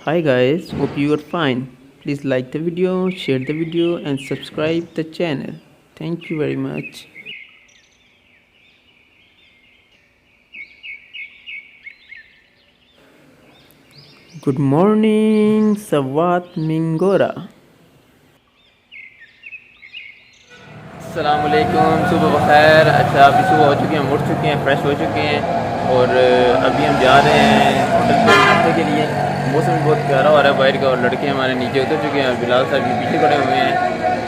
Hi guys, hope you are fine. Please like the video, share the video and subscribe the channel. Thank you very much. Good morning, Sawat Mingora. अस्सलामुअलैकुम, सुबह बखैर। अच्छा अभी सुबह हो चुकी है, उठ चुके हैं, फ्रेश हो चुके हैं और अभी हम जा रहे हैं होटल पे नाश्ते के लिए। मौसम भी बहुत प्यारा हो रहा है बाहर का और लड़के हमारे नीचे उतर चुके हैं। बिलाल साहब भी पीछे खड़े हुए हैं।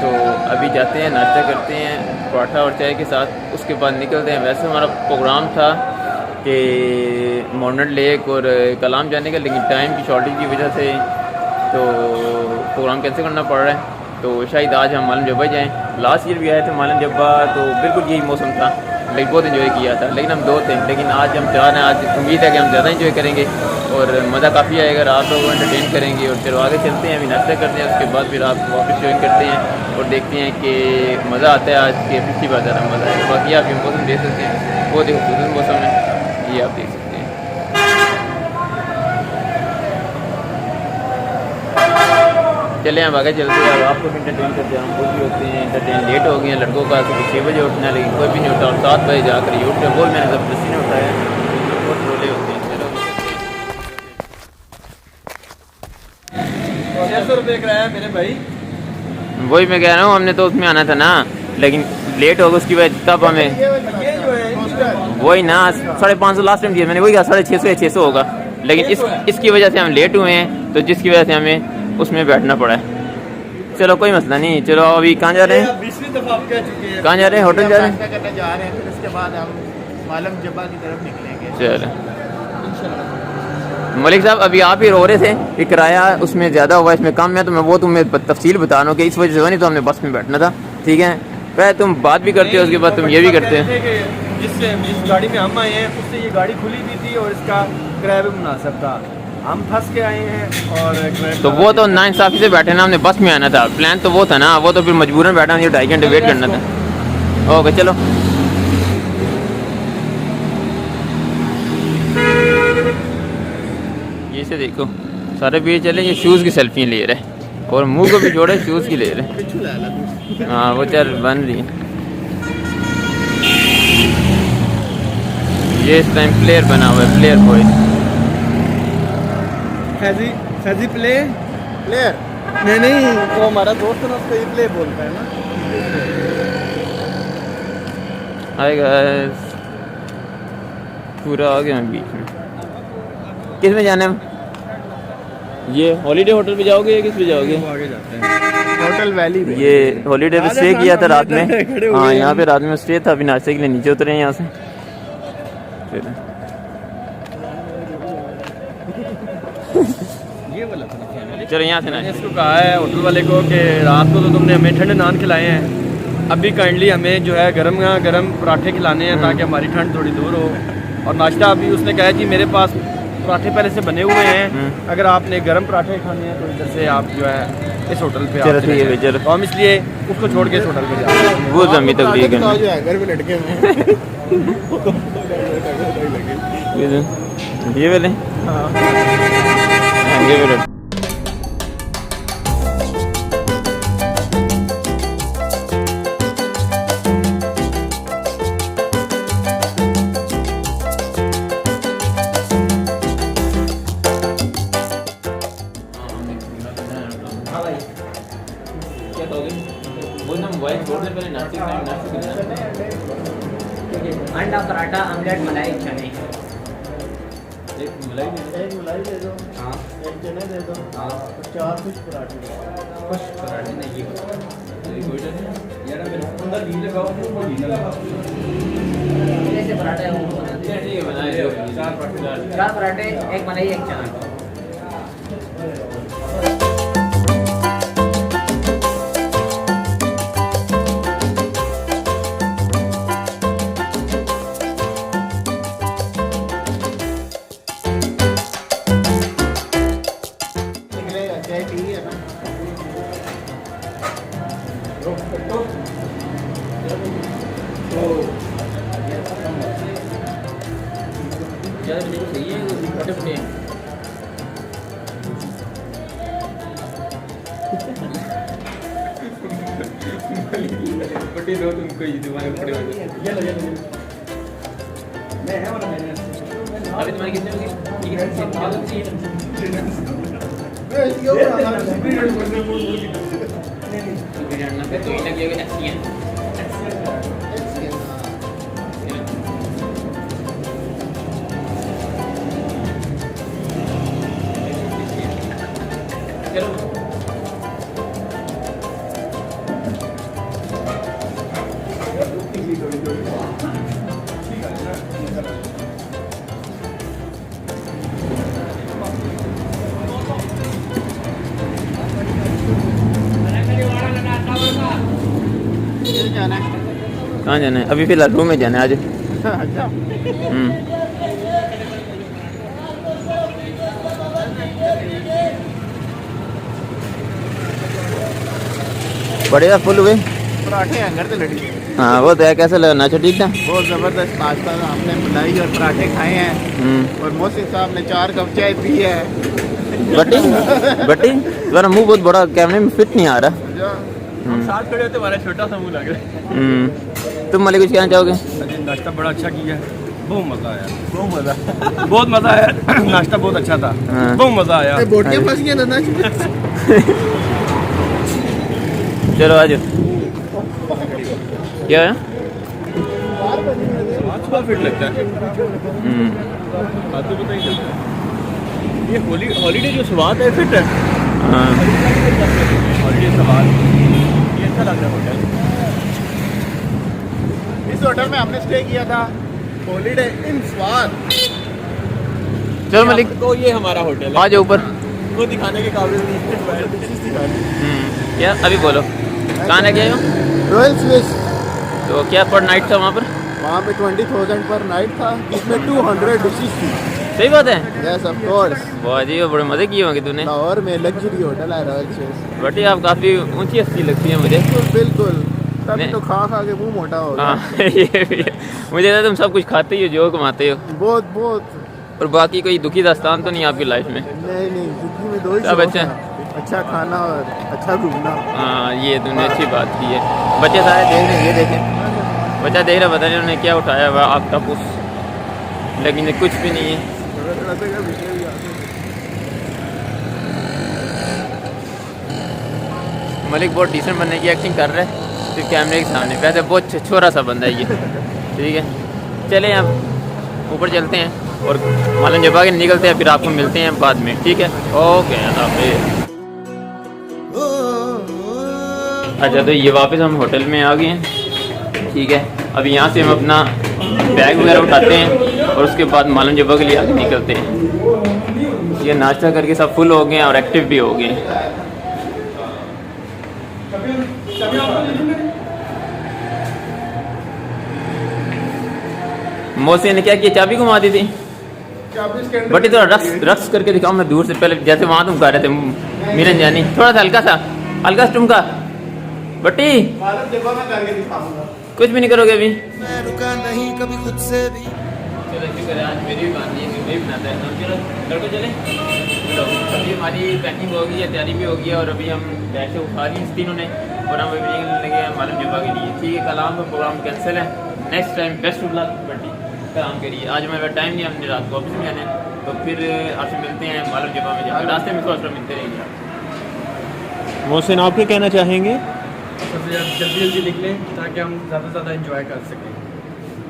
तो अभी जाते हैं, नाश्ता करते हैं पराठा और चाय के साथ, उसके बाद निकलते हैं। वैसे हमारा प्रोग्राम था कि मोरनट लेक और कलाम जाने का, लेकिन टाइम की शॉर्टेज की वजह से तो प्रोग्राम कैंसिल करना पड़ रहा है। तो शायद आज हम मालूम जब्बा जाएँ। लास्ट ईयर भी आए थे मालूम जब्बा, तो बिल्कुल यही मौसम था, लेकिन बहुत इन्जॉय किया था। लेकिन हम दो थे, लेकिन आज हम चाह रहे हैं, आज उम्मीद है कि हम ज़्यादा इन्जॉय करेंगे और मज़ा काफ़ी आएगा। आप लोग एंटरटेन करेंगे और चलो आगे चलते हैं। अभी नाश्ता करते हैं, उसके बाद फिर आप वापस ज्वाइन करते हैं और देखते हैं कि मज़ा आता है। आज के पिछली बार ज़्यादा मज़ा आएगा। बाकी आप ये मौसम देख सकते हैं, बहुत ही खूबसूरत मौसम है, ये आप देख सकते हैं। चले हम आगे चलते हैं, आपको भी इंटरटेन करते हैं। हम खुद भी होते हैं इंटरटेन। लेट हो गए हैं, लड़कों का सुबह 6 बजे उठना है, लेकिन कोई भी नहीं उठा और 7 बजे जाकर ये उठते हैं। बोल मैंने ज़बरदस्ती ने उठाया, बहुत रोले होते हैं। चलो 600 रुपये किराया मेरे भाई। वही मैं कह रहा हूँ, हमने तो उसमें आना था ना, लेकिन लेट हो गया उसकी वजह, तब हमें ये जो है वही ना 550 लास्ट टाइम दिया मैंने, वही कहा 650 या 600 होगा, लेकिन इसकी वजह से हम लेट हुए हैं, तो जिसकी वजह से हमें उसमें बैठना पड़ा है। चलो कोई मसला नहीं। चलो अभी कहाँ जा रहे हैं? 20वीं दफा आप कह चुके हैं। कहाँ जा रहे हैं? होटल जा रहे हैं। करने जा रहे हैं, फिर उसके बाद हम मालम जब्बा की तरफ निकलेंगे। चलो मलिक साहब, अभी आप ही रो रहे थे कि किराया उसमें ज़्यादा हुआ, इसमें कम है, तो मैं वो तुम्हें तफसील बता रहा हूँ कि इस वजह से नहीं तो हमने बस में बैठना था। ठीक है, पहले तुम बात भी करते हो, उसके बाद तुम ये भी करते हो। जिससे जिस गाड़ी में हम आए हैं उससे ये गाड़ी खुली भी थी और इसका किराया भी मुनासिब था। हम फंस के आए हैं और तो वो तो नाइंसाफ़ी से बैठे ना, हमने बस में आना था, प्लान तो वो था ना, वो तो फिर मजबूरन बैठा, मुझे 2.5 घंटे वेट करना था। ओके चलो ये से देखो सारे भी चले, ये शूज़ की सेल्फी ले रहे और मुंह को भी जोड़े, शूज़ की ले रहे। हाँ वो चल बन रही है। ये इस टाइम प्लेयर बना हुआ है, प्लेयर बॉय। फैजी प्लेयर नहीं वो हमारा दोस्त है ना, उसको ये प्ले बोलता है ना। हाय गाइस, पूरा आ गया बीच में। किस में जाना है? ये हॉलीडे होटल पे जाओगे या किस पे जाओगे? आगे जाते हैं होटल वैली में। ये हॉलीडे पे स्टे किया था रात में। हाँ यहाँ पे रात में स्टे था, अभी नाश्ते के लिए नीचे उतरे हैं यहाँ से। ये वाला था। चलो यहाँ से ना, मैंने इसको कहा है होटल वाले को कि रात को तो तुमने हमें ठंडे नान खिलाए हैं, अभी काइंडली हमें जो है गरम गरम पराठे खिलाने हैं ताकि हमारी ठंड थोड़ी दूर हो। और नाश्ता अभी उसने कहा जी मेरे पास पराठे पहले से बने हुए हैं, अगर आपने गरम पराठे खाने हैं तो इधर से आप जो है इस होटल पे चलो आप ठीक है, चलो। तो हम इसलिए उसको छोड़ के इस होटल पे जा रहे हैं। वो जमी तक लिए जो है घर पे लटके में ये वाले ये वाले अंडा पराठा ऑमलेट मलाई चने। एक मलाई दे दो, हाँ एक चने दे दो, हाँ और 4 फिश पराठे। कुछ पराठे नहीं जैसे पराठा है वो बनाते हैं। 4 पराठे, एक मलाई एक चना। चाय पी है ना? ज़्यादा सही है, पट्टी दो तुमको ये तुम्हारे पड़े हुए अभी तुम्हारी कितने होगी कहाँ जाना है? अभी फिलहाल रूम में जाना है आज। बढ़िया फुल हुए पराठे हैं घर से लड़ी। हाँ वो तो है। कैसा लगा नाश्ता? ठीक था। बहुत ज़बरदस्त नाश्ता था। हमने मलाई और पराठे खाए हैं और मोहसिन साहब ने 4 कप चाय पी है। बट्टी बट्टी तुम्हारा मुंह बहुत बड़ा कैमरे में फिट नहीं आ रहा। साथ खड़े होते हमारा छोटा सा मुंह लग रहा है। तुम मलिक कुछ कहना चाहोगे? नाश्ता बड़ा अच्छा किया, बहुत मज़ा आया। बहुत मज़ा आया। नाश्ता बहुत अच्छा था। बहुत मज़ा आया। बोटियाँ फंस गई ना। चलो आज क्या है? फिट लगता है। तो पता ही चलता है। ये हॉलीडे जो स्वाद है फिट है। हॉलीडे स्वाद ये अच्छा लग रहा है होटल। इस होटल में हमने स्टे किया था हॉलीडे इन स्वाद। चलो मलिक तो ये हमारा होटल है। आ जाओ ऊपर। वो दिखाने के काबिल नहीं है। क्या अभी बोलो कहाँ लेके आए हो? Royal Swiss. तो क्या पर नाइट था वहाँ पर? वहाँ पे 20,000 पर नाइट था जिसमें 200 डिशेज थी। सही बात है। Yes of course. वाह जी वो बड़े मज़े किए होंगे तूने। लाहौर में लग्जरी होटल है रॉयल स्विस। बटी आप काफ़ी ऊंची हस्ती लगती है मुझे। बिल्कुल तभी नहीं। तो खा के मुंह मोटा हो गया। हाँ ये भी है। मुझे लगता है तुम सब कुछ खाते ही हो जो कमाते हो बहुत बहुत। और बाकी कोई दुखी दास्तान तो नहीं आपकी लाइफ में? नहीं जिंदगी में 2 ही सब शौक अच्छा हैं। अच्छा खाना और अच्छा घूमना। हाँ ये तुमने अच्छी बात की है। बच्चे सारे देख रहे हैं, ये देखें बच्चा देख रहा, पता नहीं उन्होंने क्या उठाया हुआ ऑक्टोपस, लेकिन ये कुछ भी नहीं है। मलिक बहुत डिसेंट बनने की एक्टिंग कर रहा है सिर्फ कैमरे के सामने। वैसे बहुत छोरा सा बंदा है ये। ठीक है चले अब ऊपर चलते हैं और मालन जबा के निकलते हैं, फिर आपको मिलते हैं बाद में। ठीक है ओके। अच्छा तो ये वापस हम होटल में आ गए हैं। ठीक है अब यहाँ से हम अपना बैग वगैरह उठाते हैं और उसके बाद मालन जबा के लिए आगे निकलते हैं। ये नाश्ता करके सब फुल हो गए हैं और एक्टिव भी हो गए हैं। मोहसिन ने क्या किया? चाबी घुमा दी थी। बटी थोड़ा रक्स करके दिखाओ मैं दूर से, पहले जैसे वहाँ तुम कर रहे थे मिलन जानी, थोड़ा सा हल्का सा टुमका। बटी कुछ भी नहीं करोगे अभी? मैं रुका नहीं कभी खुद से भी। चलो आज मेरी भी बात नहीं है, मैं भी बनाता है। चलो लड़को चले। चलो अभी हमारी पैकिंग होगी या तैयारी भी होगी और अभी हम बैग से उठा ली तीनों ने और हम अभी निकलने लगे हैं मालूम जबा के लिए। ठीक है कल आम का प्रोग्राम कैंसिल है। Next time best of luck बटी काम करिए। आज हमारे पास टाइम नहीं, हमने रात को ऑफिस में आना है तो फिर आपसे मिलते हैं मालूम जबा में जाकर। रास्ते में थोड़ा मिलते रहेंगे आप। मोहसिन आप क्या कहना चाहेंगे? सबसे जल्दी निकलें ताकि हम ज़्यादा से ज़्यादा एंजॉय कर सकें।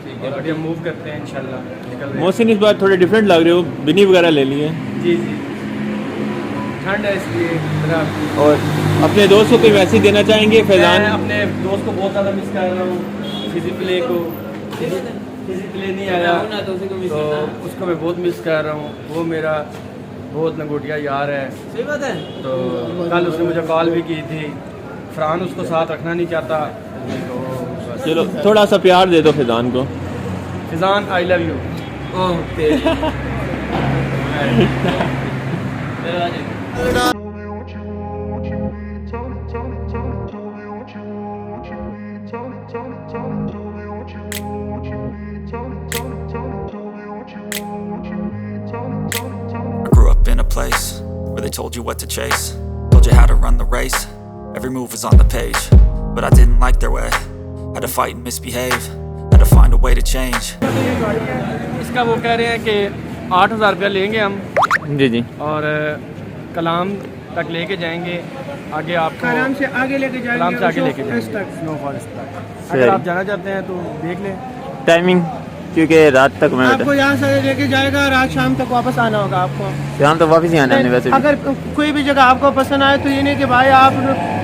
ठीक है अभी हम मूव करते हैं इंशाल्लाह निकल रहे हैं। मोहसिन इस बार थोड़े डिफरेंट लग रहे हो, बिनी वगैरह ले लिए। जी ठंड है इसलिए ज़रा। और अपने दोस्त को कोई मैसेज देना चाहेंगे? फैज़ान मैं अपने दोस्त को बहुत ज़्यादा मिस कर रहा हूँ। फिजिकली नहीं आया तो उसको मैं बहुत मिस कर रहा हूँ। वो मेरा बहुत लंगोटिया यार है। सही बात है। तो कल उसने मुझे कॉल भी की थी। फरहान उसको साथ रखना नहीं चाहता तो चलो थोड़ा सा प्यार दे दो फैज़ान को। Faizan I love you. Okay I grew up in a place where they told you what to chase, told you how to run the race. Every move was on the page, but I didn't like their way. Had to fight and misbehave, had to find a way to change. इसका वो कह रहे हैं कि 8,000 रुपया लेंगे हम जी जी। और कलाम तक लेके जाएंगे, आगे आपको कलाम से आगे लेके जाएंगे, कलाम से आगे लेके फॉरेस्ट जाएंगे तक। स्नो फॉरेस्ट तक। सही। अगर आप जाना चाहते हैं तो देख लें। टाइमिंग क्योंकि रात तक मैं आपको यहाँ से लेके जाएगा, रात शाम तक वापस आना होगा आपको। शाम तो वापस ही आना है वैसे भी। अगर कोई भी जगह आपको पसंद आए तो ये नहीं कि भाई आप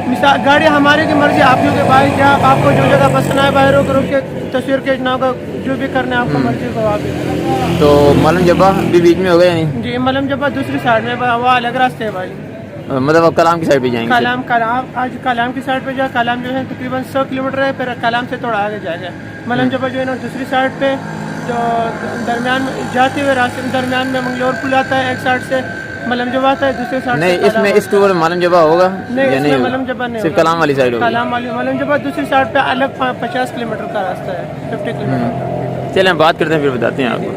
मिसाल गाड़ी हमारे की मर्जी, आप जो कि भाई क्या आपको जो जगह पसंद आए भाई रोक के तस्वीर खींचना होगा, जो भी करना है आपको मर्जी को आप। तो मालूम जब्बा भी बीच में हो गया नहीं? जी मलम जब्बा दूसरी साइड में, वो अलग रास्ते है भाई। मतलब अब कलाम की साइड पे जाएंगे? कलाम आज कलाम की साइड पे जाए, कलाम जो है तकरीबन 100 किलोमीटर है, फिर कलाम से थोड़ा आगे जाएगा। मलम जब्बा जो है ना दूसरी साइड पे जो दरमियान में जाते हुए रास्ते में दरमियान में मंगलोर पुल आता है, एक साइड से मलम जब्बा आता है, दूसरी साइड नहीं से इसमें इस टूर में मालूम जब्बा होगा नहीं, या नहीं इसमें होगा? मलम जब्बा नहीं सिर्फ होगा। कलाम वाली साइड होगी? कलाम वाली मलम जब्बा दूसरी साइड पे अलग 50 किलोमीटर का रास्ता है, 50 किलोमीटर। चलें बात करते हैं फिर बताते हैं आपको।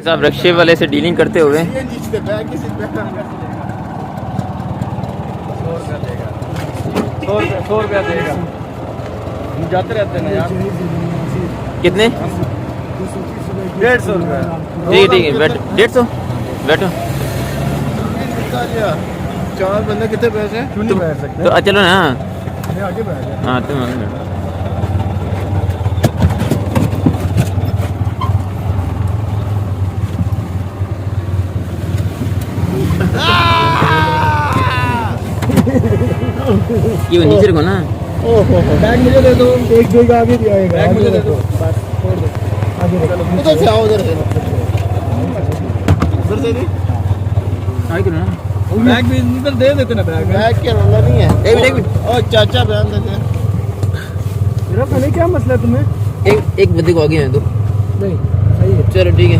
साहब रक्शे वाले से डीलिंग करते हुए 100 रुपया देगा। हम जाते रहते हैं ना यार। कितने? 150 रुपया। ठीक है बैठो। 150 बैठो। 4 बंदे कितने पैसे? क्यों नहीं बैठ सकते? तो चलो ना। आगे बैठ जाए। हाँ तुम आगे बैठो। ये नीचे को ना। बैग मुझे दे दो, एक बैग आगे भी आएगा। बैग मुझे दे दो। बस छोड़ दो, आगे चलो। उधर से आओ, उधर से उधर से नहीं, आगे करो ना। बैग भी इधर दे देते ना बैग। बैग के रोला नहीं है। एक मिनट और चाचा बयान देते हैं। मेरा खाने क्या मसला है तुम्हें? एक बंदे को आगे दो। नहीं सही है। चलो ठीक है।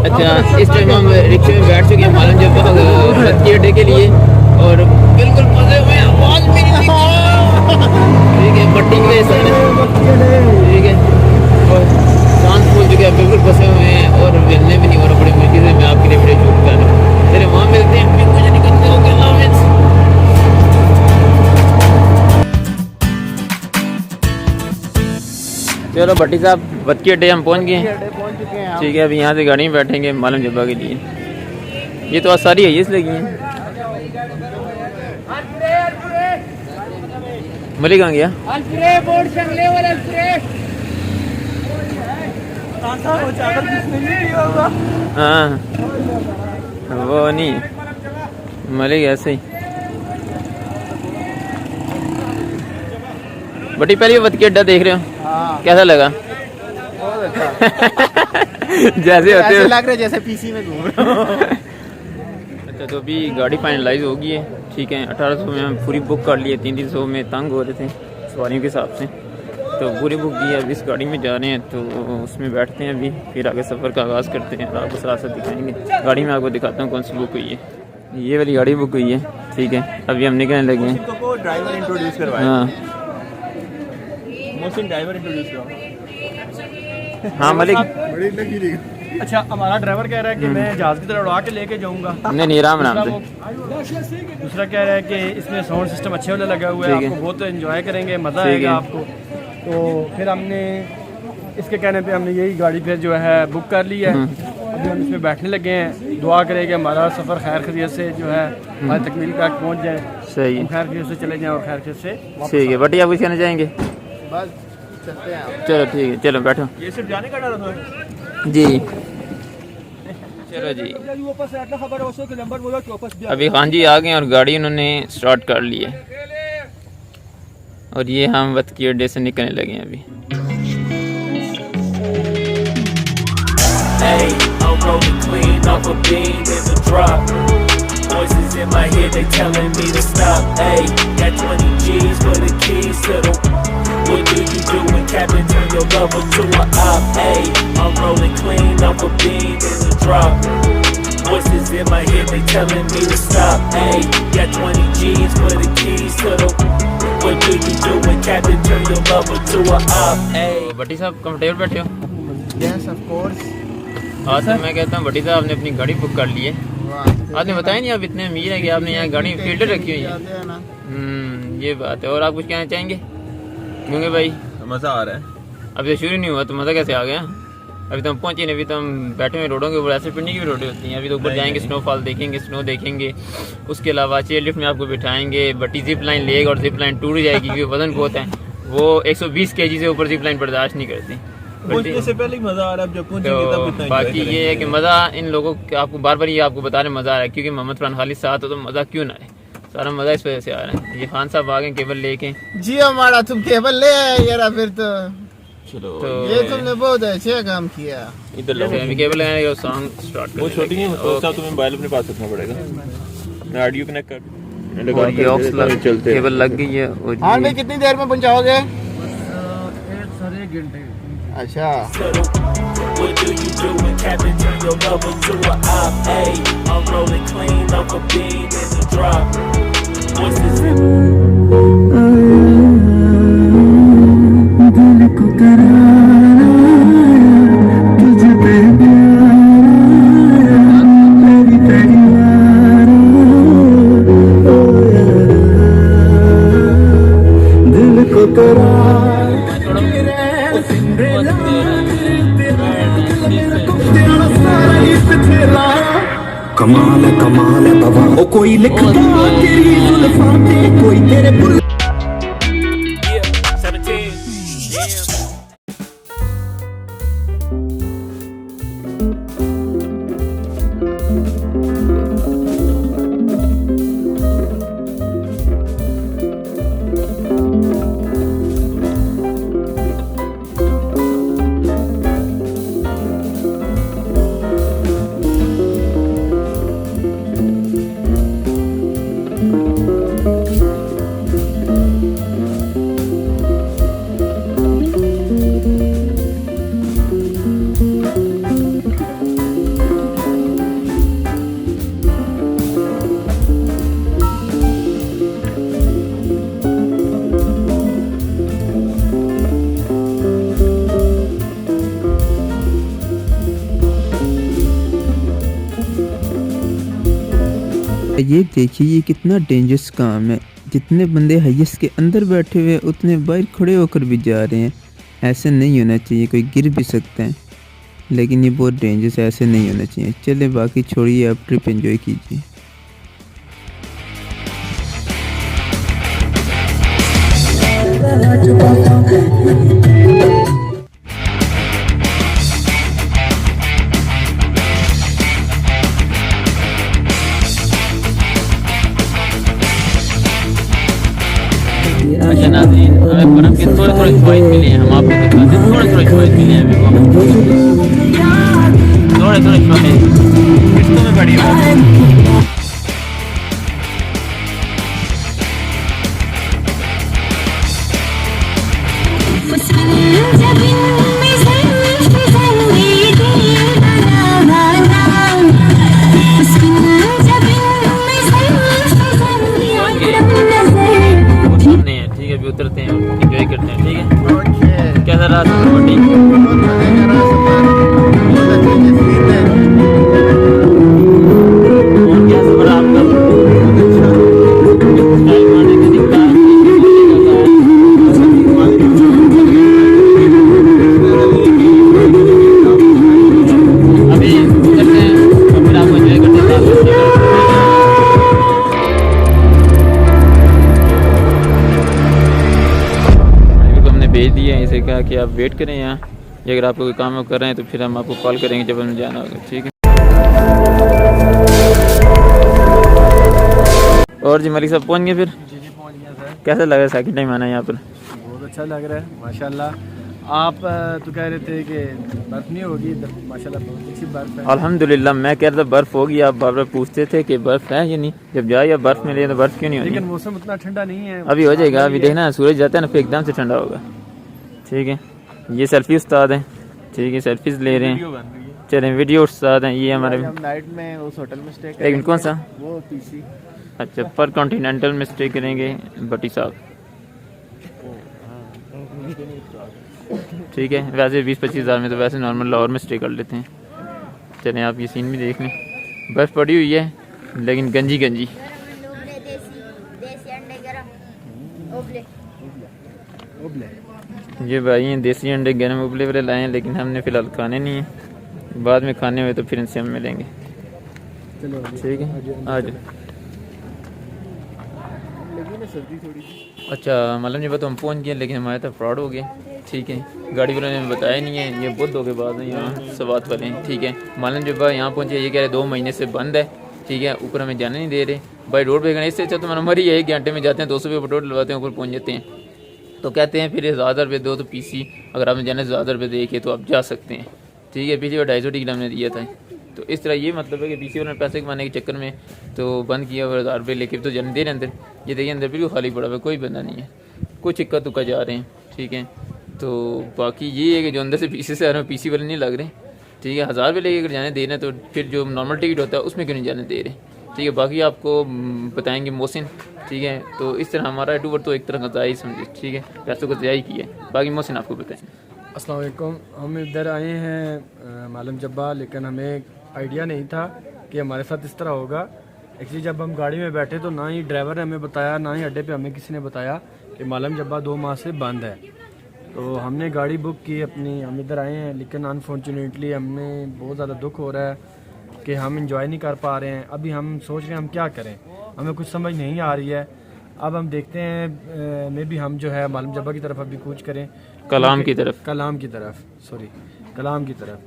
अच्छा इस टाइम हम रिक्शे में बैठ चुके हैं मालूम जब के डे के लिए, और बिल्कुल मजे में आवाज भी नहीं ठीक है पट्टी के लिए ठीक है, और सांस फूल चुके हैं, बिल्कुल फंसे हुए हैं और मिलने भी नहीं हो रहा। बड़ी मुश्किल से मैं आपके लिए वीडियो शूट कर रहा हूँ। तेरे वहाँ मिलते हैं, फिर मुझे निकलते हो गया। चलो भट्टी साहब बत्ती अड्डे हम पहुँच गए हैं। पहुंच चुके हैं हम। ठीक है अभी यहाँ से गाड़ी में बैठेंगे मालूम जब्बा के लिए। ये तो आज सारी है इसलिए लगी हैं। मलिक कहाँ गया? हाँ वो नहीं मलिक ऐसे ही। बटी पहले बत्ती अड्डा देख रहे हो? हाँ कैसा लगा? बहुत अच्छा। जैसे होते ऐसे हो लग रहा है जैसे पीसी में घूम रहा हूँ। अच्छा तो अभी गाड़ी फाइनलाइज हो गई है। ठीक है 1800 में हम पूरी बुक कर लिए, 300 में तंग हो रहे थे सवारियों के हिसाब से, तो पूरी बुक की है। अभी इस गाड़ी में जा रहे हैं तो उसमें बैठते हैं अभी, फिर आगे सफ़र का आगाज़ करते हैं। आपको सरासर दिखाएंगे। गाड़ी में आपको दिखाता हूँ कौन सी बुक हुई है। ये वाली गाड़ी बुक हुई है। ठीक है अभी हम निकलने लगे हैं। ड्राइवर इंट्रोड्यूस करवाए। हाँ मोहसिन ड्राइवर इंट्रोड्यूस करवाओ। हाँ मलिक। बड़ी लगी नहीं। अच्छा हमारा ड्राइवर कह रहा है कि मैं जहाज़ की तरह उड़ा के लेके जाऊंगा। नहीं आराम आराम से। दूसरा कह रहा है कि इसमें साउंड सिस्टम अच्छे वाला लगा हुआ है, ठीक है। आपको बहुत एंजॉय करेंगे, मज़ा ठीक आएगा है। आपको। तो फिर हमने इसके कहने पे हमने यही गाड़ी फिर जो है बुक कर ली है। अभी हम इसमें बैठने लगे हैं। दुआ करें कि हमारा सफ़र खैर खैरियत से जो है हमारी तकमील तक पहुँच जाए, सही हम है। खैर खैरियत से चले जाएँ और खैर खैरियत से वापस ठीक है बटी आप कुछ कहना चाहेंगे? बस चलते हैं आप। चलो ठीक है चलो बैठो। ये सिर्फ जाने का डर है। जी चलो जी अभी खान जी आ गए और गाड़ी उन्होंने स्टार्ट कर ली है और ये हम वक्त की अड्डे से निकलने लगे हैं अभी। Hey, I'm rolling clean off a beam in the drop. Voices in my head, they telling me to stop. Hey, got 20 G's for the keys to the. What do you do when Captain turn your lover to a op? Hey, I'm rolling clean off a beam in the drop. Voices in my head, they telling me to stop. Hey, got 20 G's for the keys to the. What do you do when Captain turn your lover to a op? Hey. भट्टी साहब comfortable बैठे हो? Yes of course. हाँ sir मैं कहता हूँ भट्टी साहब ने अपनी गाड़ी बुक कर ली है। आपने बताया नहीं, आप इतने अमीर हैं कि आपने यहाँ गाड़ी फील्डर रखी हुई है। जाते हैं ना। ये बात है। और आप कुछ कहना चाहेंगे क्योंकि भाई मजा आ रहा है। अभी तो शुरू नहीं हुआ तो मज़ा कैसे आ गया? अभी तो हम पहुंचे नहीं, अभी तो हम बैठे हुए रोडों के ऊपर। ऐसे पिंडी की भी रोडें होती हैं। अभी तो ऊपर जाएंगे, स्नोफॉल देखेंगे, स्नो देखेंगे। उसके अलावा चेयर लिफ्ट में आपको बिठाएंगे, बट्टी जिप लाइन लेगा और जिप लाइन टूट जाएगी क्योंकि वजन बहुत है। वो 120 kg से ऊपर जिप लाइन बर्दाश्त नहीं करती। पहुंचने से पहले ही मजा आ रहा है, जब पहुंचेंगे तब इतना तो enjoy बाकी करेंगे। ये है कि मज़ा इन लोगों के, आपको बार बार ये आपको बता रहे मज़ा आ रहा है क्योंकि मोहम्मद फरहान खालिद साथ हो तो मज़ा क्यों ना आए। सारा मज़ा इस वजह से आ रहा है। ये खान साहब आ गए केबल लेके। जी हमारा तुम केबल ले आए यार, फिर तो चलो तो ये तुमने बहुत अच्छा काम किया। इधर लो। अभी केबल लगाएंगे और सॉन्ग स्टार्ट वो छोटी नहीं है, तो साहब तुम्हें मोबाइल अपने पास रखना पड़ेगा। मैं ऑडियो कनेक्ट कर चलते केबल लग गई है। हाँ भाई कितनी देर में पहुंचाओगे? 1.5 घंटे। अच्छा What do you do when Captain turn your lover to a op? Ay, I'm rolling clean off a bean in the drop. Voices in कमाल है कमाल है बाबा ओ कोई लिखता तेरी जुल्फां पे कोई तेरे बुल yeah, 17. Damn. ये देखिए ये कितना डेंजरस काम है। जितने बंदे हाईएस्ट के अंदर बैठे हुए उतने बाहर खड़े होकर भी जा रहे हैं। ऐसे नहीं होना चाहिए, कोई गिर भी सकता है, लेकिन ये बहुत डेंजरस है, ऐसे नहीं होना चाहिए। चले बाकी छोड़िए, आप ट्रिप एंजॉय कीजिए। अच्छा नाज़रीन, हमें बर्फ़ के थोड़े थोड़े ख्वाहिश मिले हैं। हम आपको दिखाते हैं थोड़े थोड़े ख्वाहिश मिले हैं। अभी थोड़े थोड़े ख्वाहिश किस्तों में पड़ी हुई। ठीक है, अभी उतरते हैं, एंजॉय करते हैं। ठीक है, कैसा रहा सफर? ठीक और क्या सफर आपका? अभी उतरते हैं और फिर आपको एंजॉय करते हैं। भेज दिया है, इसे कहा कि आप वेट करें यहाँ। अगर आपको कोई काम कर रहे हैं तो फिर हम आपको कॉल करेंगे जब हमें जाना होगा। ठीक है। और जी मलिक साहब पहुँच गए फिर? जी पहुंच गया सर। कैसा लगा सेकंड टाइम आना यहाँ पर? बहुत अच्छा लग रहा है माशाल्लाह। आप तो कह रहे थे कि बर्फ़ नहीं होगी, माशाल्लाह बहुत अच्छी बर्फ़ है। अल्हम्दुलिल्लाह, मैं कह रहा था बर्फ़ होगी, आप बार बार पूछते थे कि बर्फ़ है या नहीं। जब जाए या बर्फ़ मिले तो बर्फ़ क्यों नहीं होगी? लेकिन मौसम उतना ठंडा नहीं है। अभी हो जाएगा, अभी देखना सूरज जाता है ना फिर एकदम से ठंडा होगा। ठीक है, ये सेल्फी उस्ताद हैं। ठीक है, सेल्फीज ले रहे हैं। चलें, वीडियो उस्ताद हैं ये हमारे। हम नाइट में उस होटल में स्टे एक करेंगे। मिनट, कौन सा? वो पीसी। अच्छा, पर कॉन्टिनेंटल में स्टे करेंगे भट्टी साहब। ठीक है, वैसे 20-25 हज़ार में तो वैसे नॉर्मल लाहौर में स्टे कर लेते हैं। चलें, आप ये सीन भी देख लें। बर्फ़ पड़ी हुई है लेकिन गंजी गंजी। ये भाई हैं देसी अंडे गर्म उबले वाले लाए हैं, लेकिन हमने फ़िलहाल खाने नहीं हैं, बाद में खाने हुए तो फिर इनसे हम मिलेंगे। ठीक है आ जाओ। अच्छा मालूम नहीं, तो हम पहुंच गए लेकिन हमारे तो फ्रॉड हो गया। ठीक है, गाड़ी वालों ने बताया नहीं है, ये बहुत धोखेबाज हैं यहाँ सवात वाले हैं। ठीक है, मालूम जब यहाँ पहुँचे ये कह रहे 2 महीने से बंद है। ठीक है, ऊपर हमें जाने नहीं दे रहे भाई, रोड पे इससे अच्छा तो हमारा मरी है, 1 घंटे में जाते हैं, 200 रुपये पेट्रोल डलवाते हैं, ऊपर पहुँच जाते हैं। तो कहते हैं फिर 1000 रुपये दो तो पीसी, अगर आपने जाने से 1000 रुपये देखे तो आप जा सकते हैं। ठीक है, पीछे 250 टिकट हमने दिया था। तो इस तरह ये मतलब है कि पीसी वालों ने पैसे कमाने के चक्कर में तो बंद किया और 1000 रुपये लेके तो जाने दे रहे अंदर। ये देखिए अंदर बिल्कुल खाली पड़ा हुआ है, कोई बंदा नहीं है, कुछ इक्का तुक्का जा रहे हैं। ठीक है, तो बाकी ये है कि जो अंदर से पीसी से आ रहे हैं पीसी वाले नहीं लग रहे। ठीक है, 1000 रुपये लेके अगर जाने दे रहे हैं तो फिर जो नॉर्मल टिकट होता है उसमें क्यों नहीं जाने दे रहे। ठीक है, बाकी आपको बताएंगे मोहसिन। ठीक है, तो इस तरह हमारा यूट्यूबर तो एक तरह का ज़ाही समझे। ठीक है, पैसों को ज़ाही किया है, बाकी मोहसिन आपको बताएं। अस्सलाम वालेकुम, हम इधर आए हैं मालूम जब्बा, लेकिन हमें आइडिया नहीं था कि हमारे साथ इस तरह होगा। एक्चुअली जब हम गाड़ी में बैठे तो ना ही ड्राइवर ने हमें बताया, ना ही अड्डे पे हमें किसी ने बताया कि मालूम जब्बा 2 माह से बंद है। तो हमने गाड़ी बुक की अपनी, हम इधर आए हैं, लेकिन अनफॉर्चुनेटली हमें बहुत ज़्यादा दुख हो रहा है कि हम इंजॉय नहीं कर पा रहे हैं। अभी हम सोच रहे हैं हम क्या करें, हमें कुछ समझ नहीं आ रही है। अब हम देखते हैं मे भी हम जो है मालूम जब्बा की तरफ अभी कूच करें, कलाम की तरफ, कलाम की तरफ,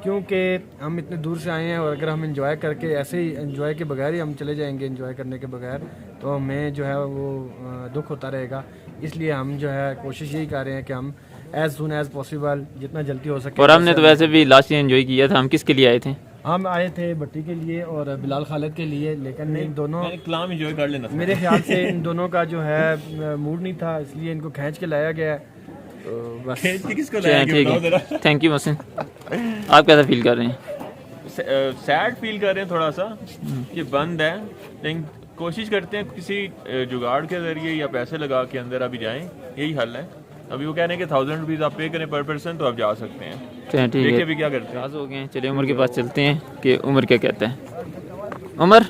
क्योंकि हम इतने दूर से आए हैं और अगर हम इंजॉय करके ऐसे ही इंजॉय के बगैर ही हम चले जाएंगे इंजॉय करने के बगैर, तो हमें जो है वो दुख होता रहेगा। इसलिए हम जो है कोशिश यही कर रहे हैं कि हम एज सुन एज पॉसिबल जितना जल्दी हो सके। और हमने तो वैसे भी लास्ट ईयर एंजॉय किया था। हम किसके लिए आए थे? हम आए थे भट्टी के लिए और बिलाल खालिद के लिए, लेकिन इन दोनों कलाम एंजॉय कर लेना। मेरे ख्याल से इन दोनों का जो है मूड नहीं था, इसलिए इनको खींच के लाया गया। तो बस किसको लाया गया? Thank you Mohsin. आप कैसा फील कर रहे हैं? सैड फील कर रहे हैं थोड़ा सा, ये बंद है, लेकिन कोशिश करते हैं किसी जुगाड़ के जरिए या पैसे लगा के अंदर अभी जाएं, यही हल है। अभी वो कह रहे हैं कि 1000 रुपीज़ आप पे करें पर पर्सन तो आप जा सकते हैं। ठीक है, अभी क्या करते हैं, हो गए। चलिए उमर के पास चलते हैं कि उमर क्या कहता है। उमर,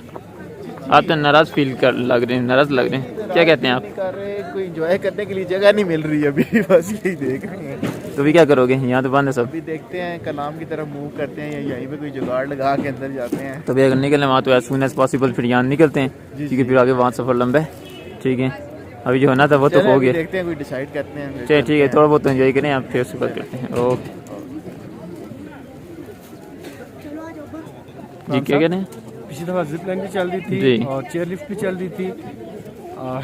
आप तो नाराज़ फील कर लग रहे हैं, नाराज़ लग रहे हैं, क्या कहते हैं आप? कर रहे हैं, कोई एंजॉय करने के लिए जगह नहीं मिल रही अभी, बस यही देख रहे हैं। तो अभी क्या करोगे? यहाँ तो बंद है सब। अभी देखते हैं कलाम की तरफ मूव करते हैं या यहीं पे कोई जुगाड़ लगा के अंदर जाते हैं। तो अगर निकलने वहाँ तो एज सुन एज पॉसिबल फिर यहाँ निकलते हैं, क्योंकि फिर आगे वहाँ सफ़र लंबा है। ठीक है, अभी जो होना था वो तो हो गया। देखते हैं, कोई डिसाइड करते हैं। चलिए ठीक है, थोड़ा बहुत एंजॉय करें, आप फिर उसके बाद करते हैं। ओके जी, क्या कह रहे हैं? पिछली दफ़ा जिप लाइन भी चल रही थी और चेयर लिफ्ट भी चल रही थी और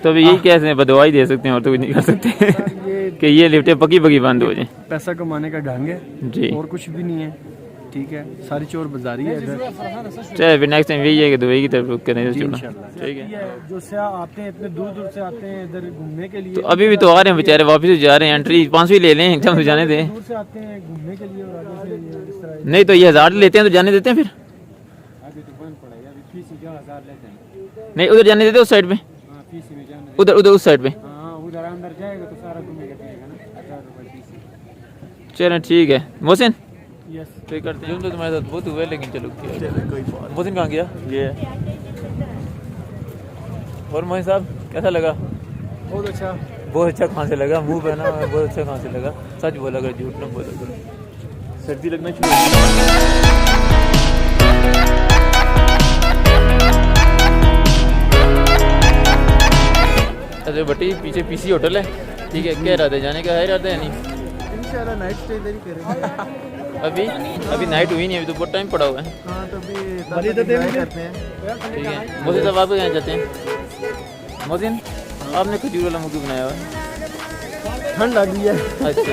तो अभी यही कैसे बदवा ही दे सकते हैं और तो कुछ नहीं कर सकते कि ये लिफ्टें पकी पकी बंद हो जाए। पैसा कमाने का ढंग है जी, और कुछ भी नहीं है। ठीक है, सारी चोर बाजारी है इधर। चलिए फिर नेक्स्ट टाइम यही है कि दुबई की तरफ रुक कर नहीं छोड़ना। ठीक है, जो सयाह आते हैं इतने दूर दूर से आते हैं इधर घूमने के लिए, तो अभी भी तो आ रहे हैं बेचारे, वापस जा रहे हैं, एंट्री 500 ले लें, एकदम से जाने दें। दूर से आते हैं घूमने के लिए और आगे से इस तरह नहीं तो ये 1000 लेते हैं तो जाने देते हैं फिर? नहीं उधर जाने देते, उस साइड पे, उधर उधर उस साइड पे। उधर अंदर जाएगा तो सारा घूमेगा ना। चलें ठीक है मोहसिन, यस पे करते हैं। तो तुम्हारे साथ बहुत हुआ है, लेकिन चलो कोई बात। मोहसिन कहाँ गया? ये और मोहसिन साहब कैसा लगा? बहुत अच्छा। बहुत अच्छा कहाँ से लगा? मुंह पहना बहुत अच्छा कहाँ से लगा? सच बोला कर, झूठ ना बोला करो। सर्दी लगना शुरू हो गई। अरे बटी पीछे पीसी होटल है। ठीक है, क्या इरादा है जाने का? है इरादा है नहीं? इंशाल्लाह नाइट स्टे इधर ही करेंगे। अभी नाइट हुई नहीं, अभी तो बहुत टाइम पड़ा हुआ है। हाँ, तो अभी करते हैं। ठीक है मोहसिन साहब, आप कहाँ जाते हैं? मोहसिन, आपने खजूर वाला मुँह बनाया हुआ है? ठंड लग रही है। अच्छा,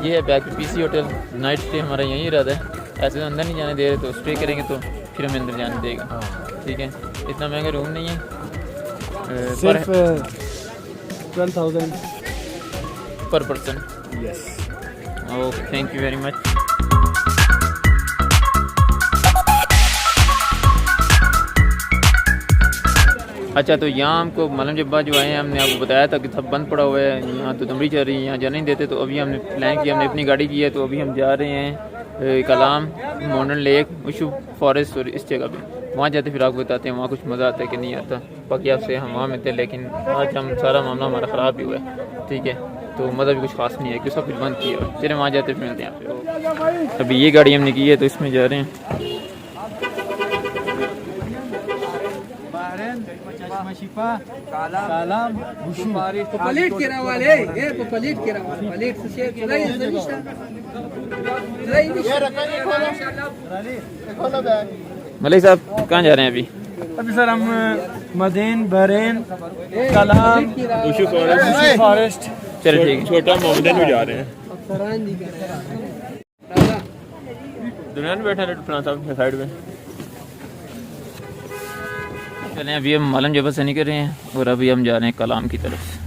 ये है back PC hotel, night stay हमारा यहीं इरादा है। ऐसे तो अंदर नहीं जाने दे रहे, तो स्टे करेंगे तो फिर हमें अंदर जाने देगा। ठीक है, इतना महंगा रूम नहीं है, सिर्फ 12,000 पर person. Yes, okay, thank you very much. अच्छा, तो यहाँ हमको मालूम जब जो आए हैं, हमने आपको बताया था कि सब बंद पड़ा हुआ है, यहाँ तो दमड़ी चल रही है, यहाँ जाने नहीं देते। तो अभी हमने प्लान किया, हमने अपनी गाड़ी की है, तो अभी हम जा रहे हैं कलाम, मॉडर्न लेक, उशू फॉरेस्ट और इस जगह पे। वहाँ जाते फिर आपको बताते हैं वहाँ कुछ मज़ा आता है कि नहीं आता। बाकी आपसे हम वहाँ में थे, लेकिन आज हम सारा मामला हमारा ख़राब भी हुआ है, ठीक है। तो मज़ा भी कुछ खास नहीं है क्योंकि सब कुछ बंद किया है। चलिए वहाँ जाते फिर मिलते हैं आपसे। अभी ये गाड़ी हमने की है तो इसमें जा रहे हैं। मलिक साहब कहाँ जा रहे हैं अभी? अभी सर हम मदीन, बहरीन, कलाम, उशू फॉरेस्ट, चलो ठीक है। छोटा मोहम्मदन भी जा रहे हैं। दुनिया में बैठा है साहब साइड में। चलें, अभी हम मालम जबल से निकल रहे हैं और अभी हम जा रहे हैं कलाम की तरफ।